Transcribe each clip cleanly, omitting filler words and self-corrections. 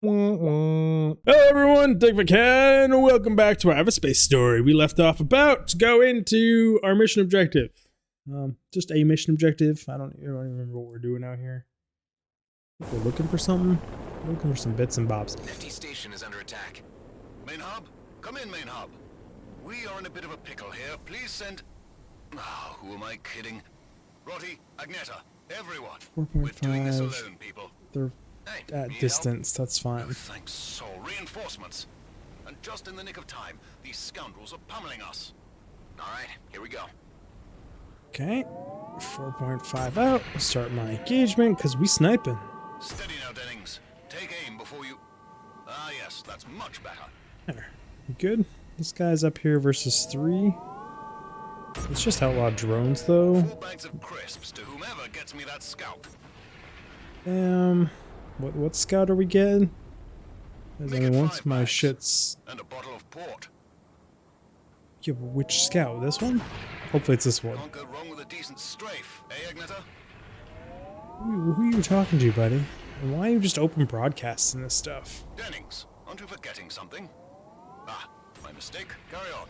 Hello everyone, Dick McCann, welcome back to our Everspace story. We left off about to go into our mission objective. Just a mission objective. I don't even remember what we're doing out here. I think we're looking for something. We're looking for some bits and bobs. FT station is under attack. Main hub? Come in, main hub. We are in a bit of a pickle here. Please send... Oh, who am I kidding? Rotti, Agneta, everyone. 4.5. We're doing this alone, people. They're at distance, that's fine. Oh, thanks, Sol. Reinforcements. And just in the nick of time, these scoundrels are pummeling us. Alright, here we go. Okay, 4.5 out. Start my engagement, because we sniping. Steady now, Dennings. Take aim before you... Ah, yes, that's much better. There. You good? This guy's up here versus 3. Let's just outlaw drones, though. 4 bags of crisps to whomever gets me that scalp. What scout are we getting? Because Make it once 5 my bags. shit's... And a bottle of port. Yeah, but which scout? This one? Hopefully it's this one. Can't go wrong with a decent strafe, eh, Agneta? Who are you talking to, buddy? And why are you just open broadcasting this stuff? Dennings, aren't you forgetting something? Ah, my mistake. Carry on.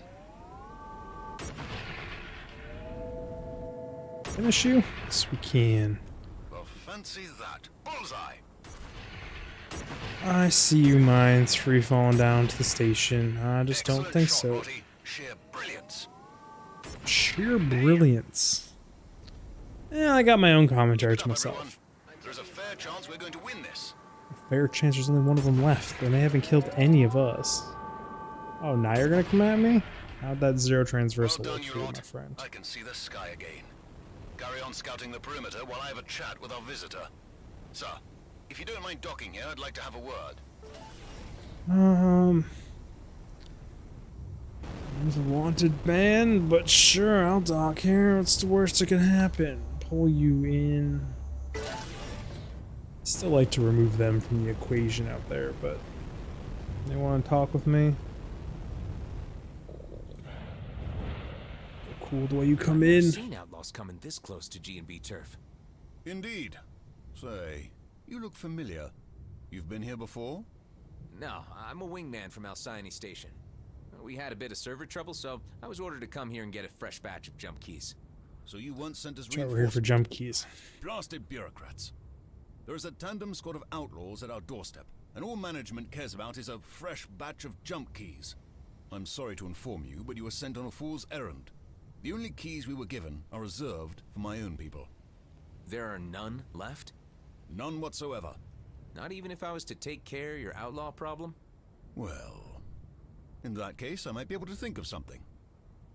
Finish you? Yes, we can. Well, fancy that. Bullseye. I see you, mines free falling down to the station. I just don't Excellent think shot, so. Rotti. Sheer brilliance. Sheer brilliance. Yeah, I got my own commentary to Keep it up, myself. everyone. There's a fair chance we're going to win this. Fair chance there's only one of them left, and they haven't killed any of us. Oh, now you're gonna come at me? How'd that zero transversal Well work done, for you, Urod. my friend? I can see the sky again. Carry on scouting the perimeter while I have a chat with our visitor. Sir, if you don't mind docking here, I'd like to have a word. He's a wanted man, but sure, I'll dock here. What's the worst that can happen? Pull you in. Still like to remove them from the equation out there, but they want to talk with me. Cool the way you come in. I've seen outlaws coming this close to G&B turf. Indeed. Say, you look familiar. You've been here before? No, I'm a wingman from Alcyone Station. We had a bit of server trouble, so I was ordered to come here and get a fresh batch of jump keys. So you weren't sent as We're here for reinforcements? jump keys. Blasted bureaucrats. There is a tandem squad of outlaws at our doorstep, and all management cares about is a fresh batch of jump keys. I'm sorry to inform you, but you were sent on a fool's errand. The only keys we were given are reserved for my own people. There are none left? None whatsoever. Not even if I was to take care of your outlaw problem? Well, in that case, I might be able to think of something.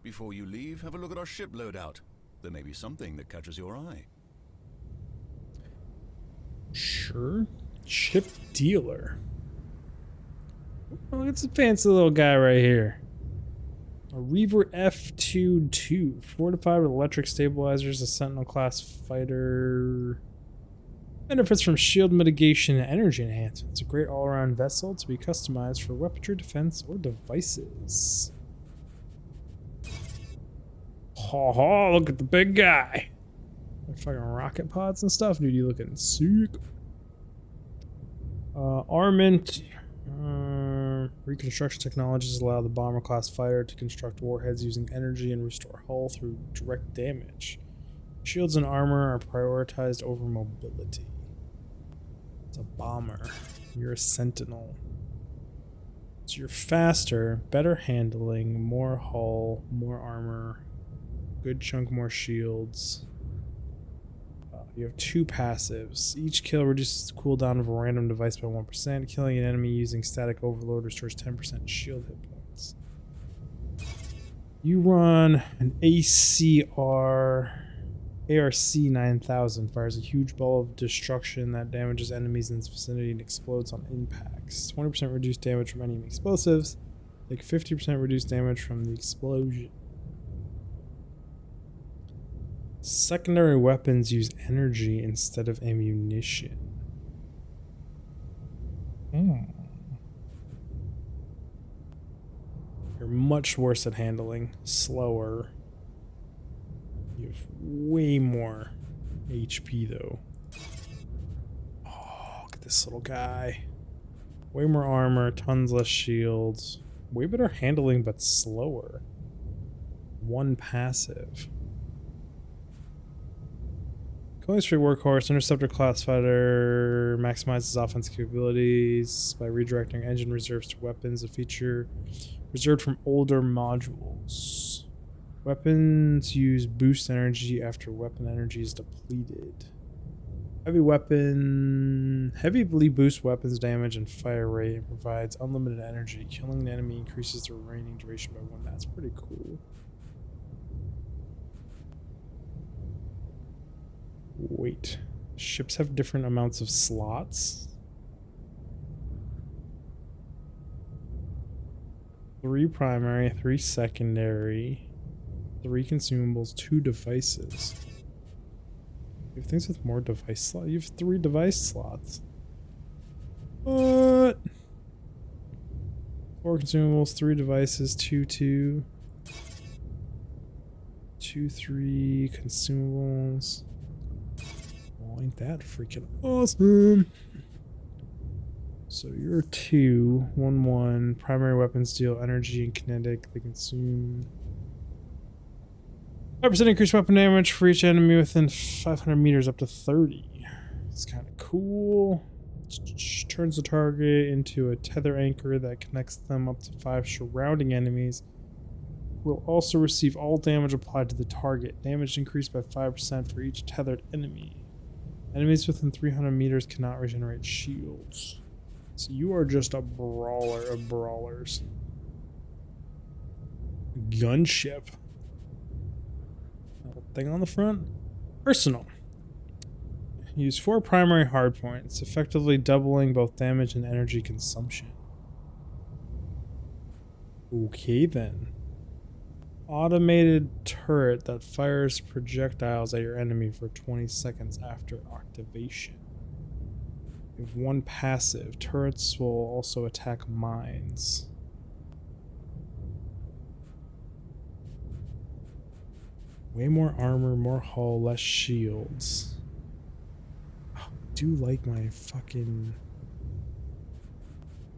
Before you leave, have a look at our ship loadout. There may be something that catches your eye. Sure. Ship dealer. Oh, it's a fancy little guy right here. A Reaver F-22, fortified with electric stabilizers, a Sentinel class fighter. Benefits from shield mitigation and energy enhancement. It's a great all-around vessel to be customized for weaponry, defense, or devices. Ha ha, look at the big guy. Like fucking rocket pods and stuff. Dude, you looking sick. Armament. Reconstruction technologies allow the bomber class fighter to construct warheads using energy and restore hull through direct damage. Shields and armor are prioritized over mobility. It's a bomber. You're a sentinel. So you're faster, better handling, more hull, more armor, good chunk more shields. You have 2 passives. Each kill reduces the cooldown of a random device by 1%. Killing an enemy using static overload restores 10% shield hit points. You run an ARC 9000. Fires a huge ball of destruction that damages enemies in its vicinity and explodes on impacts. 20% reduced damage from enemy explosives. Take 50% reduced damage from the explosion. Secondary weapons use energy instead of ammunition. You're much worse at handling, slower. You have way more HP though. Oh, look at this little guy. Way more armor, tons less shields. Way better handling, but slower. 1 passive. Going straight workhorse, interceptor class fighter maximizes offense capabilities by redirecting engine reserves to weapons, a feature reserved from older modules. Weapons use boost energy after weapon energy is depleted. Heavily boosts weapons damage and fire rate and provides unlimited energy. Killing an enemy increases the remaining duration by 1. That's pretty cool. Wait. Ships have different amounts of slots? 3 primary, 3 secondary, 3 consumables, 2 devices. You have things with more device slots. You have 3 device slots. What? 4 consumables, 3 devices, 2, 2. 2, 3 consumables. Well, ain't that freaking awesome? So you're 2, 1, 1. Primary weapons deal energy and kinetic. They consume 5% increased weapon damage for each enemy within 500 meters up to 30. It's kind of cool. Turns the target into a tether anchor that connects them up to 5 surrounding enemies. Will also receive all damage applied to the target. Damage increased by 5% for each tethered enemy. Enemies within 300 meters cannot regenerate shields. So you are just a brawler of brawlers. Gunship. Little thing on the front. Arsenal. Use 4 primary hardpoints, effectively doubling both damage and energy consumption. Okay then. Automated turret that fires projectiles at your enemy for 20 seconds after activation. You have 1 passive. Turrets will also attack mines. Way more armor, more hull, less shields. Oh, I do like my fucking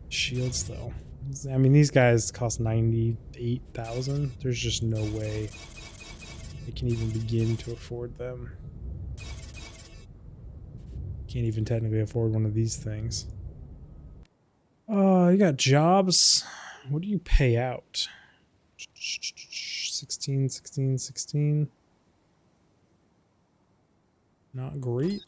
shields though. I mean, these guys cost 98,000. There's just no way I can even begin to afford them. Can't even technically afford one of these things. You got jobs. What do you pay out? 16, 16, 16. Not great.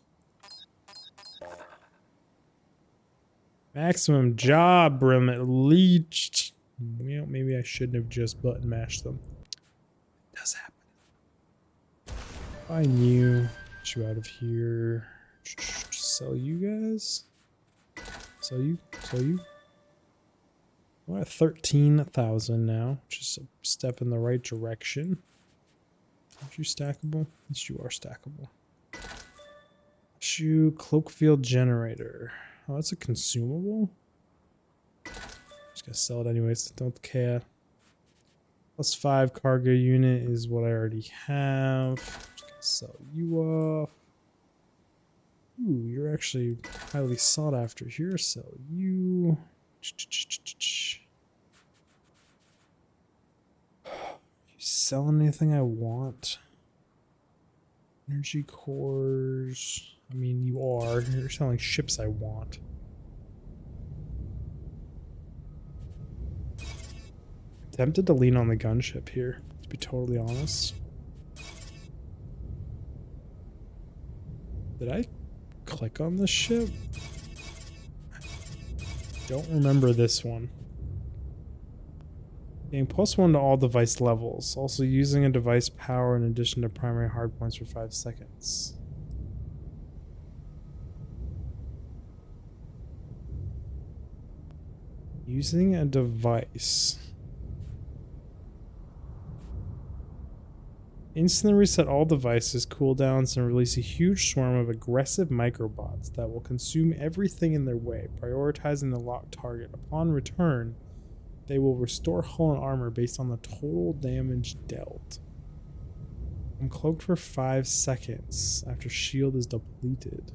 Maximum job limit reached. Well, maybe I shouldn't have just button mashed them. It does happen. I knew. Get you out of here. Sell you guys. Sell you. Sell you. We're at 13,000 now, which is a step in the right direction. Aren't you stackable? Yes, you are stackable. Shoe cloak field generator. Oh, that's a consumable. Just gonna sell it anyways. Don't care. +5 cargo unit is what I already have. Just gonna sell you off. Ooh, you're actually highly sought after here. Sell you. You selling anything I want? Energy cores. I mean, you are. You're selling ships I want. I'm tempted to lean on the gunship here, to be totally honest. Did I click on this ship? Don't remember this one. Gain +1 to all device levels. Also using a device power in addition to primary hardpoints for 5 seconds. Using a device. Instantly reset all devices, cooldowns, and release a huge swarm of aggressive microbots that will consume everything in their way, prioritizing the locked target. Upon return, they will restore hull and armor based on the total damage dealt. I'm cloaked for 5 seconds after shield is depleted.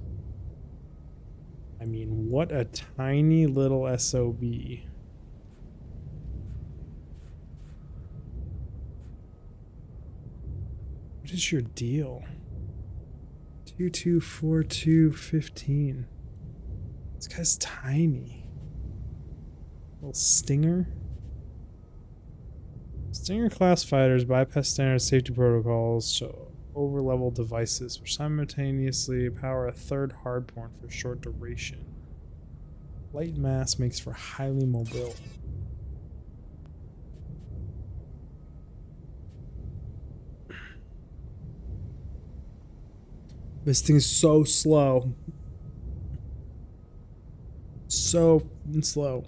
I mean, what a tiny little SOB. What is your deal? 224215. This guy's tiny. Little Stinger. Stinger class fighters bypass standard safety protocols to overlevel devices, which simultaneously power a third hardpoint for short duration. Light mass makes for highly mobile. This thing's so slow. So slow.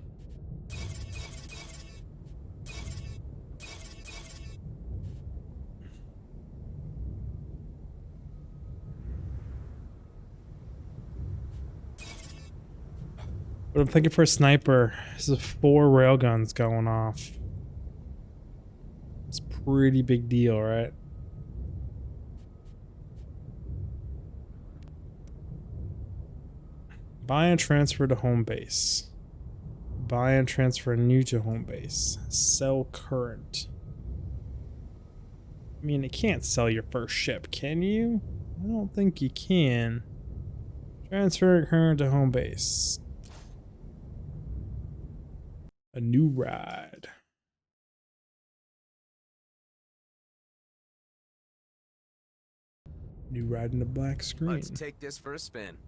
But I'm thinking for a sniper, this is 4 railguns going off. It's a pretty big deal, right? Buy and transfer to home base. Buy and transfer new to home base. Sell current. I mean, it can't sell your first ship, can you? I don't think you can. Transfer current to home base. A new ride. New ride in the black screen. Let's take this for a spin.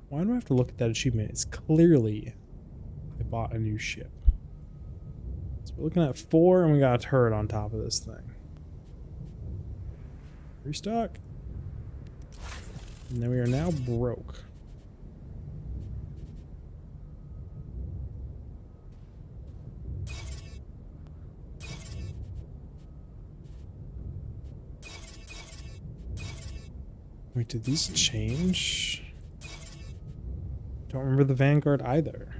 Why do I have to look at that achievement? It's clearly I bought a new ship. So we're looking at 4 and we got a turret on top of this thing. Restock. And then we are now broke. Wait, did these change? Don't remember the Vanguard either.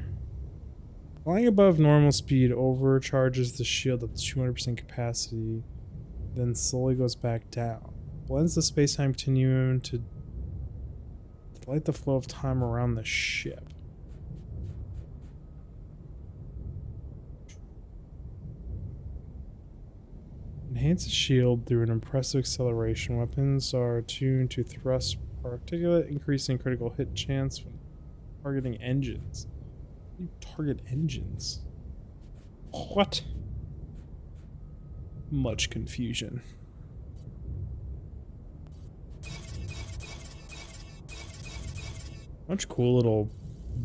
Flying above normal speed overcharges the shield up to 200% capacity, then slowly goes back down. Blends the space-time continuum to light the flow of time around the ship. Enhances shield through an impressive acceleration. Weapons are tuned to thrust particulate, increasing critical hit chance when targeting engines. How do you target engines? What? Much confusion. Much cool little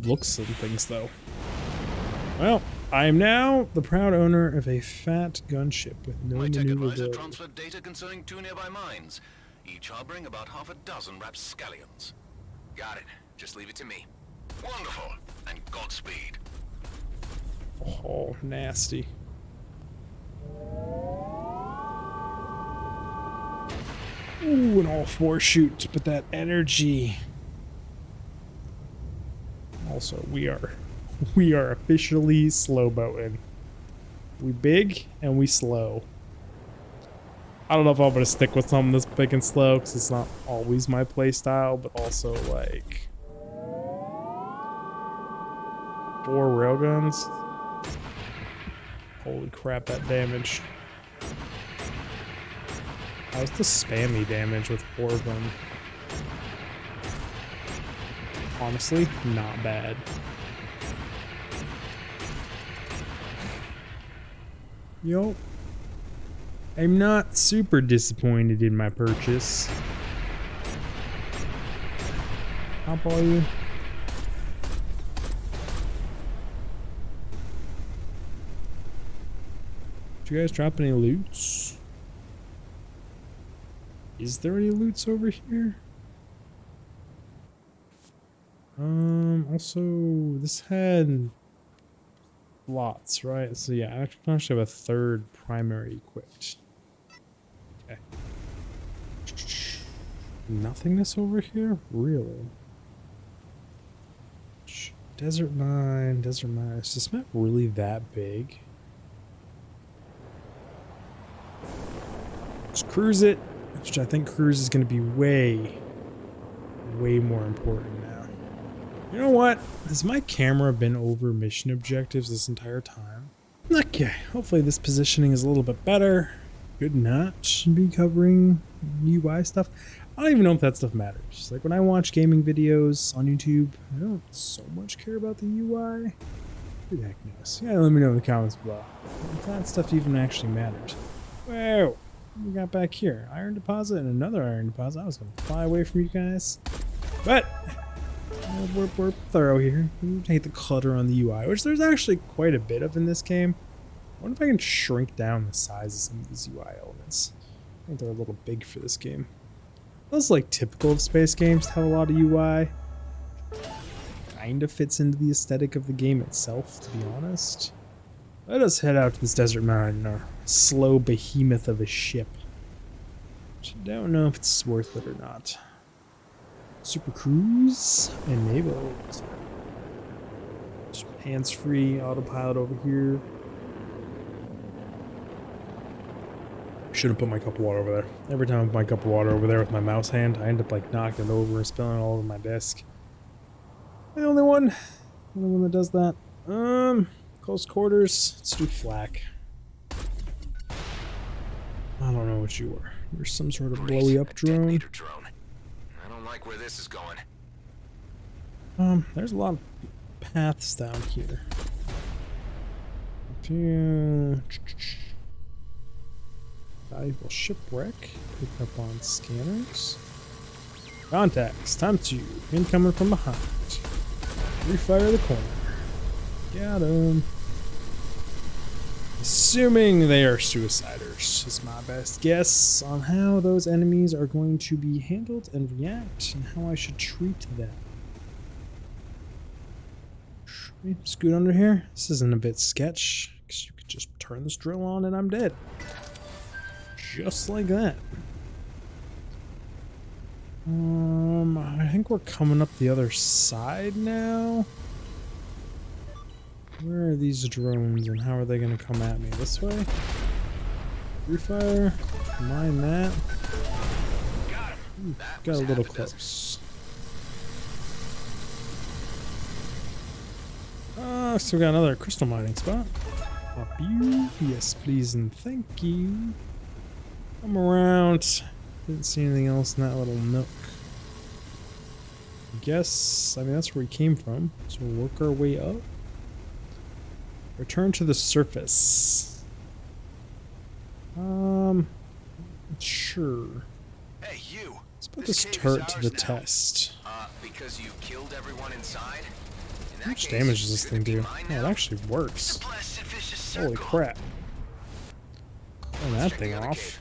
looks and things, though. Well, I am now the proud owner of a fat gunship with no My tech advisor maneuverability. transferred data concerning 2 nearby mines, each harboring about half a dozen rapscallions. Got it. Just leave it to me. Wonderful, and Godspeed. Oh, nasty. Ooh, and all 4 shoots, but that energy. Also, we are officially slow boating. We big and we slow. I don't know if I'm gonna stick with something this big and slow because it's not always my play style, but also like 4 railguns. Holy crap, that damage. How's the spammy damage with 4 of them? Honestly, not bad. Yo, I'm not super disappointed in my purchase. Hop all you. Did you guys drop any loots? Is there any loots over here? Also, this had lots, right? So yeah, I actually have a 3rd primary equipped. Okay. Nothingness over here? Really? Desert Mine, Desert Mine. Is this map really that big? Just cruise it, which I think cruise is going to be way more important now. You know what? Has my camera been over mission objectives this entire time? Okay, hopefully this positioning is a little bit better. Could not be covering UI stuff. I don't even know if that stuff matters. Like when I watch gaming videos on YouTube, I don't so much care about the UI. Who the heck knows? Yeah, let me know in the comments below if that stuff even actually matters. Whoa! What we got back here? Iron deposit and another iron deposit. I was gonna fly away from you guys, but we're thorough here. We hate the clutter on the UI, which there's actually quite a bit of in this game. I wonder if I can shrink down the size of some of these UI elements. I think they're a little big for this game. Those like typical of space games to have a lot of UI. Kind of fits into the aesthetic of the game itself, to be honest. Let us head out to this desert mountain, our slow behemoth of a ship. Which I don't know if it's worth it or not. Super cruise enabled. Hands-free autopilot over here. Shouldn't put my cup of water over there. Every time I put my cup of water over there with my mouse hand, I end up like knocking it over and spilling it all over my desk. I'm the only one that does that. Close quarters. Let's do flak. I don't know what you are. You're some sort of blowy up drone. I don't like where this is going. There's a lot of paths down here. Up here. Valuable shipwreck. Pick up on scanners. Contacts. Time to. Incoming from behind. Refire the corner. Got him. Assuming they are suiciders is my best guess on how those enemies are going to be handled and react and how I should treat them. Scoot under here. This isn't a bit sketch because you could just turn this drill on and I'm dead. Just like that. I think we're coming up the other side now. Where are these drones and how are they going to come at me? This way? Refire. Mine that. Ooh, got a little close. So we got another crystal mining spot. Up you. Yes, please and thank you. Come around. Didn't see anything else in that little nook. I mean, that's where we came from. So we'll work our way up. Return to the surface. Sure. Hey, you. Let's put this turret to the test. Because you killed everyone inside? How much damage does this thing do? Oh, it actually works. Holy crap. Turn that thing off.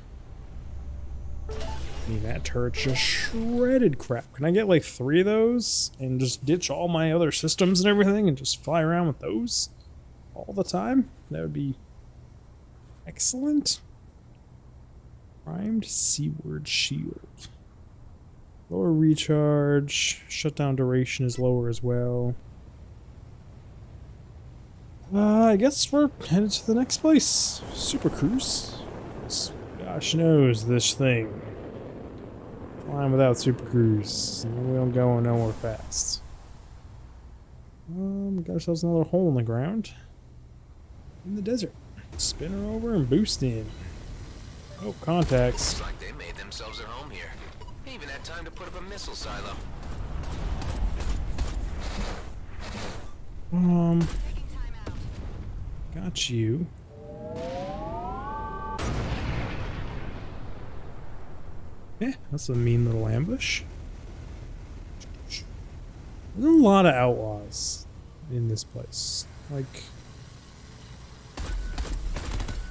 I mean, that turret just shredded crap. Can I get like 3 of those and just ditch all my other systems and everything and just fly around with those all the time? That would be excellent. Primed seaward shield. Lower recharge. Shutdown duration is lower as well. I guess we're headed to the next place. Super cruise. Gosh knows this thing. Flying without super cruise. We don't go nowhere fast. Got ourselves another hole in the ground. In the desert. Spin her over and boost in. Oh, contacts. Looks like they made themselves at home here. They even had time to put up a missile silo. Got you. Yeah, that's a mean little ambush. There's a lot of outlaws in this place. Like,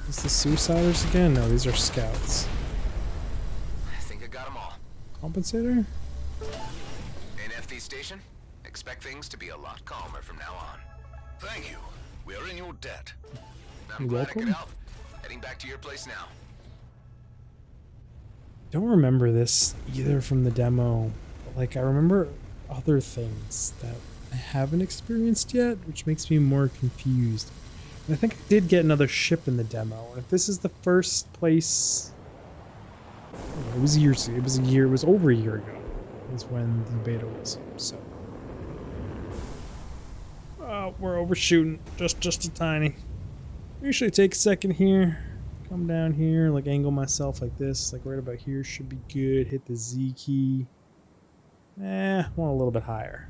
is the suiciders again? No, these are scouts. I think I got them all. Compensator? NFD station? Expect things to be a lot calmer from now on. Thank you. We are in your debt. I'm You're glad I welcome. could help. Heading back to your place now. Don't remember this either from the demo. But like, I remember other things that I haven't experienced yet, which makes me more confused. And I think I did get another ship in the demo. And if this is the first place, it was years ago. It was over a year ago. Is when the beta was. So Oh, we're overshooting. Just a tiny. Usually take a second here. Come down here, like angle myself like this. Like right about here should be good. Hit the Z key. Want a little bit higher.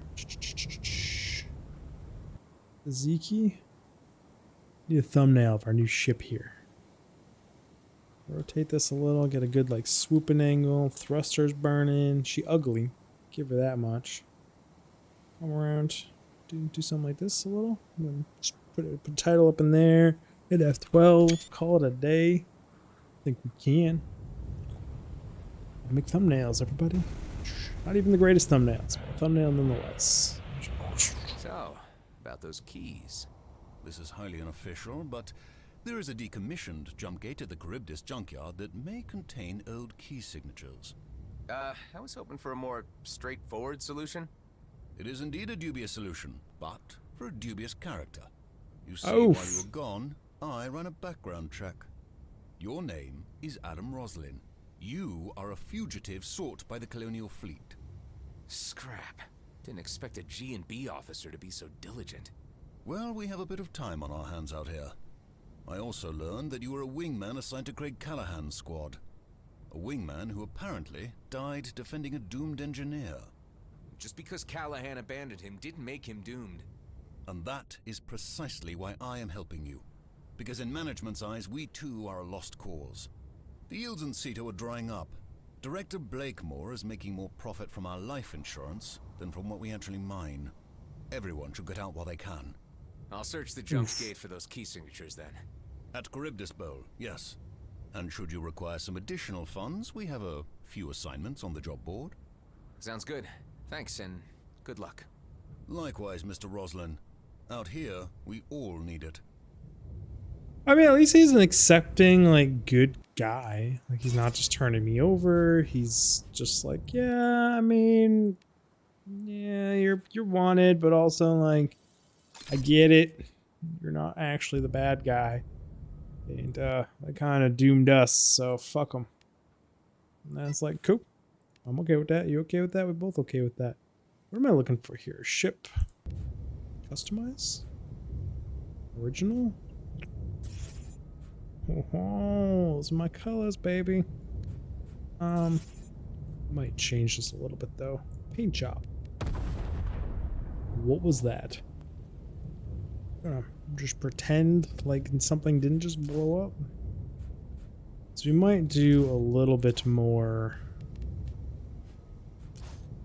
The Z key. Need a thumbnail of our new ship here. Rotate this a little, get a good like swooping angle. Thrusters burning. She ugly. Give her that much. Come around. Do something like this a little. And then just put a title up in there. Hit F12. Call it a day. I think we can. Make thumbnails, everybody. Not even the greatest thumbnails, but a thumbnail nonetheless. So, about those keys. This is highly unofficial, but there is a decommissioned jump gate at the Charybdis junkyard that may contain old key signatures. I was hoping for a more straightforward solution. It is indeed a dubious solution, but for a dubious character. You see, Oof. while you were gone, I ran a background check. Your name is Adam Roslin. You are a fugitive sought by the Colonial Fleet. Scrap. Didn't expect a G&B officer to be so diligent. Well, we have a bit of time on our hands out here. I also learned that you were a wingman assigned to Craig Callahan's squad. A wingman who apparently died defending a doomed engineer. Just because Callahan abandoned him didn't make him doomed. And that is precisely why I am helping you. Because in management's eyes, we too are a lost cause. The yields in Ceto are drying up. Director Blakemore is making more profit from our life insurance than from what we actually mine. Everyone should get out while they can. I'll search the jump gate for those key signatures then. At Charybdis Bowl, yes. And should you require some additional funds, we have a few assignments on the job board. Sounds good. Thanks, and good luck. Likewise, Mr. Roslin. Out here, we all need it. I mean, at least he's an accepting, like, good guy. Like, he's not just turning me over. He's just like, yeah, I mean, yeah, you're wanted, but also, like, I get it. You're not actually the bad guy. And, they kind of doomed us, so fuck them. And that's like, cool. I'm okay with that. You okay with that? We're both okay with that. What am I looking for here? Ship. Customize? Original? Oh, those are my colors, baby. Might change this a little bit though. Paint job. What was that? I'm gonna just pretend like something didn't just blow up. So we might do a little bit more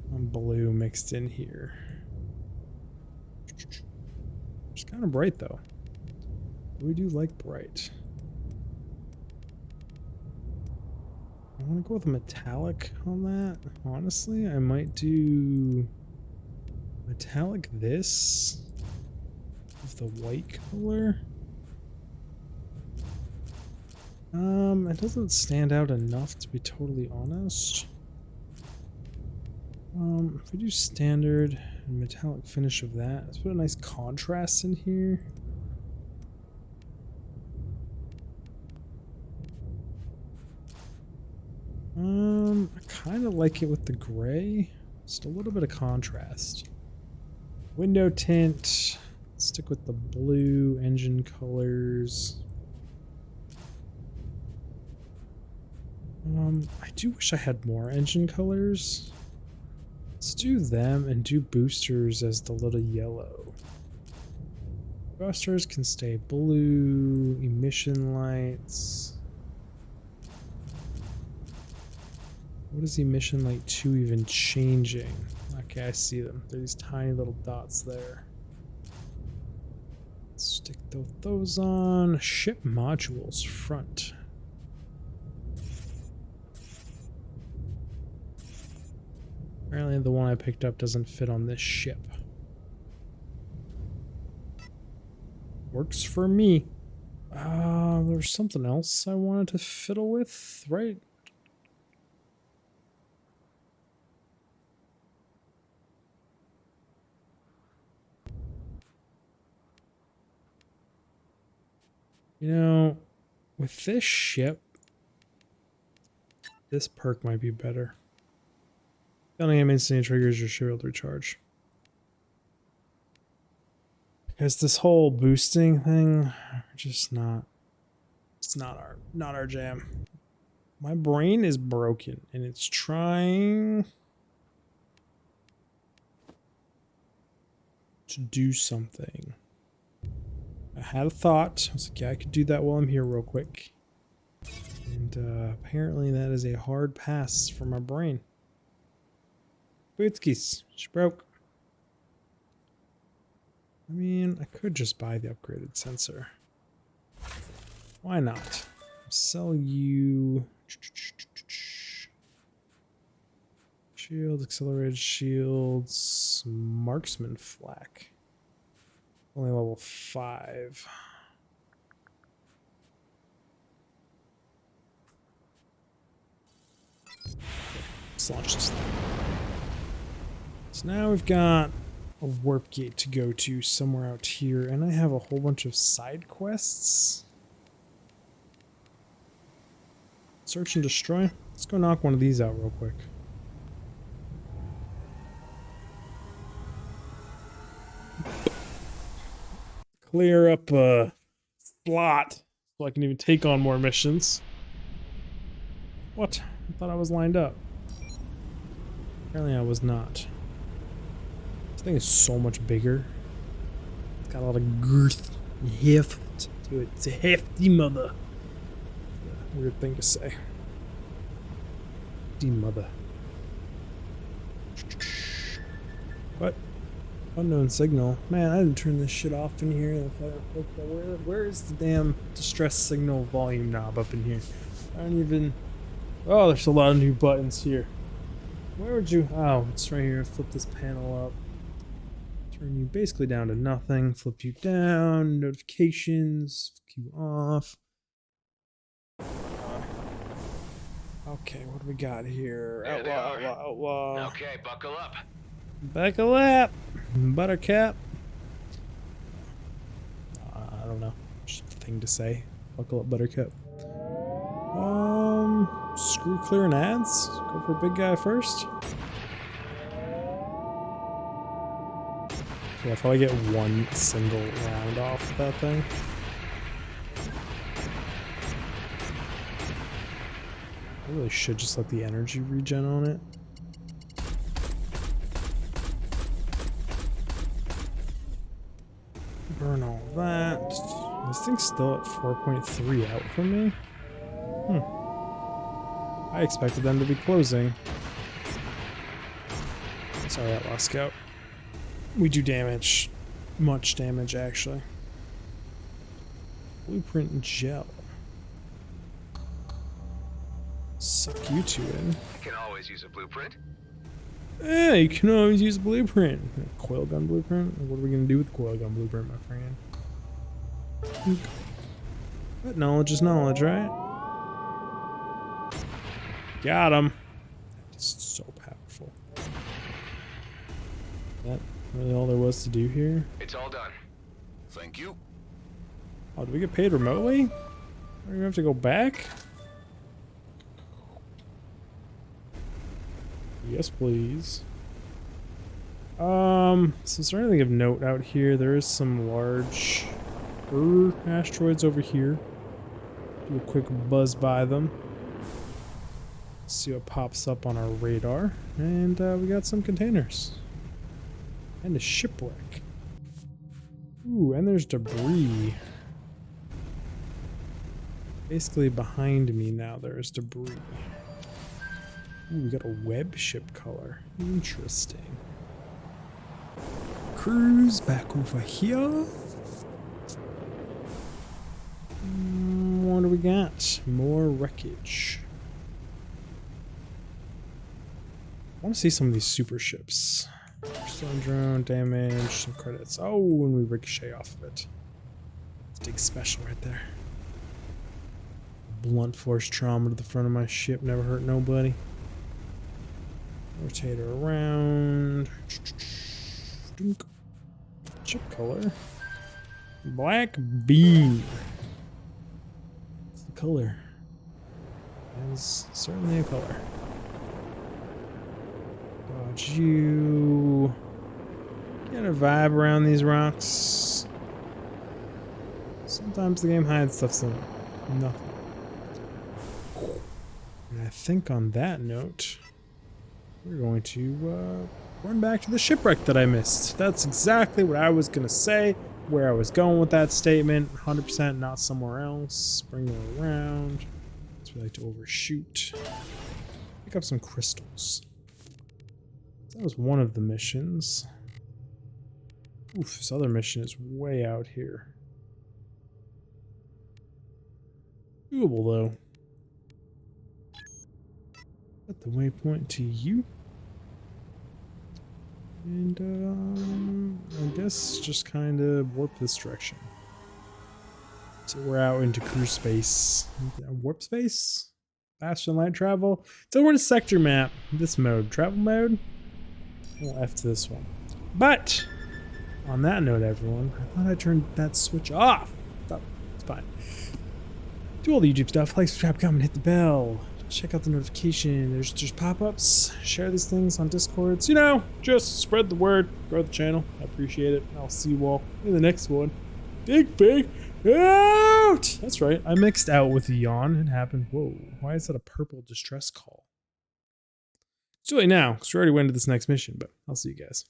blue mixed in here. It's kind of bright though. We do like bright. I want to go with a metallic on that. Honestly, I might do metallic this with the white color. It doesn't stand out enough to be totally honest. If we do standard and metallic finish of that, let's put a nice contrast in here. I kind of like it with the gray. Just a little bit of contrast. Window tint. Stick with the blue engine colors. I do wish I had more engine colors. Let's do them and do boosters as the little yellow. Boosters can stay blue, emission lights. What is emission light 2 even changing? Okay, I see them. They're these tiny little dots there. Stick those on. Ship modules front. Apparently the one I picked up doesn't fit on this ship. Works for me. There's something else I wanted to fiddle with, right? You know, with this ship, this perk might be better. Killing him instantly triggers your shield recharge. Because this whole boosting thing, just not. It's not our jam. My brain is broken and it's trying to do something. I had a thought. I was like, yeah, I could do that while I'm here real quick. And apparently that is a hard pass for my brain. Bootskis. She broke. I mean, I could just buy the upgraded sensor. Why not? Sell you... Shield, accelerated shields, marksman flak. Only level 5. Let's launch this thing. So now we've got a warp gate to go to somewhere out here, and I have a whole bunch of side quests. Search and destroy. Let's go knock one of these out real quick. Clear up a slot so I can even take on more missions. What? I thought I was lined up. Apparently I was not. This thing is so much bigger. It's got a lot of girth and heft to it. It's a hefty mother. Weird thing to say. Hefty mother. What? Unknown signal. Man, I didn't turn this shit off in here. Where is the damn distress signal volume knob up in here? I don't even... Oh, there's a lot of new buttons here. Where would you... Oh, it's right here. Flip this panel up. Turn you basically down to nothing. Flip you down. Notifications. Flip you off. Okay, what do we got here? Outlaw. Okay, buckle up. Buckle up, Buttercup. I don't know. Just a thing to say. Buckle up, Buttercup. Screw clearing ads. Go for a big guy first. Yeah, I'll probably get one single round off of that thing. I really should just let the energy regen on it. Burn all that. This thing's still at 4.3 out for me. I expected them to be closing. Sorry, Outlaw Scout. We do damage. Much damage, actually. Blueprint gel. Suck you two in. You can always use a blueprint. Yeah, you can always use a blueprint. Coil gun blueprint? What are we gonna do with the coil gun blueprint, my friend? But knowledge is knowledge, right? Got him. It's so powerful. That really all there was to do here? It's all done. Thank you. Oh, do we get paid remotely? Or do we have to go back? Yes, please. So is there anything of note out here? There is some large asteroids over here. Do a quick buzz by them. See what pops up on our radar. And we got some containers. And a shipwreck. Ooh, and there's debris. Basically behind me now there's debris. Ooh, we got a web ship color. Interesting. Cruise back over here. What do we got? More wreckage. I want to see some of these super ships. Storm drone, damage, some credits. Oh, and we ricochet off of it. It's a big special right there. Blunt force trauma to the front of my ship. Never hurt nobody. Rotate her around. Chip color. Black beam. It's the color. That is certainly a color. Dodge you. Getting a vibe around these rocks. Sometimes the game hides stuff in nothing. And I think on that note, we're going to run back to the shipwreck that I missed. That's exactly what I was going to say, where I was going with that statement. 100% not somewhere else. Bring it around. We like to overshoot. Pick up some crystals. That was one of the missions. Oof, this other mission is way out here. Doable though. Set the waypoint to you. And I guess just kind of warp this direction. So we're out into cruise space. Warp space? Faster than light travel? So we're in a sector map. This mode. Travel mode? We'll F to this one. But, on that note, everyone, I thought I turned that switch off. Oh, it's fine. Do all the YouTube stuff. Like, subscribe, comment, hit the bell. Check out the notification. There's pop-ups. Share these things on Discords. You know, just spread the word. Grow the channel. I appreciate it. I'll see you all in the next one. Dig big out! That's right. I mixed out with the yawn. It happened. Whoa. Why is that a purple distress call? It's too late now, because we already went to this next mission, but I'll see you guys.